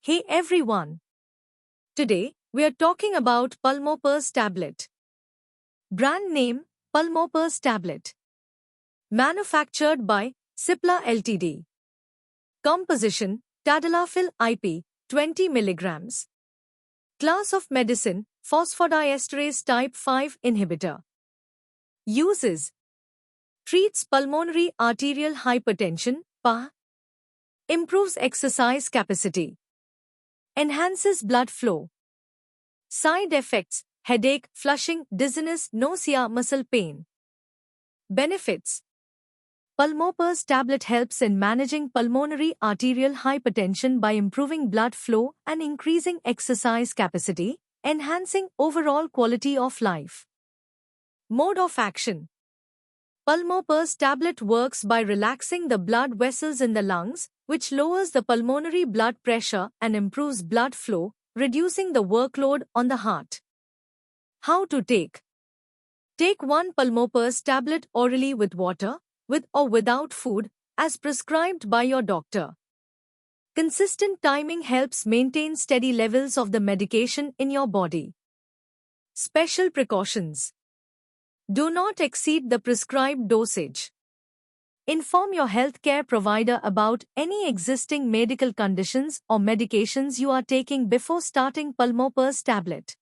Hey everyone! Today, we are talking about Pulmopres Tablet. Brand name, Pulmopres Tablet. Manufactured by Cipla Ltd. Composition, Tadalafil IP, 20 mg. Class of medicine, phosphodiesterase type 5 inhibitor. Uses: treats pulmonary arterial hypertension, PAH. Improves exercise capacity. Enhances blood flow. Side effects: headache, flushing, dizziness, nausea, muscle pain. Benefits: Pulmopres Tablet helps in managing pulmonary arterial hypertension by improving blood flow and increasing exercise capacity, enhancing overall quality of life. Mode of action: Pulmopres Tablet works by relaxing the blood vessels in the lungs, which lowers the pulmonary blood pressure and improves blood flow, reducing the workload on the heart. How to take? Take 1 Pulmopres tablet orally with water, with or without food, as prescribed by your doctor. Consistent timing helps maintain steady levels of the medication in your body. Special precautions: do not exceed the prescribed dosage. Inform your healthcare provider about any existing medical conditions or medications you are taking before starting Pulmopres Tablet.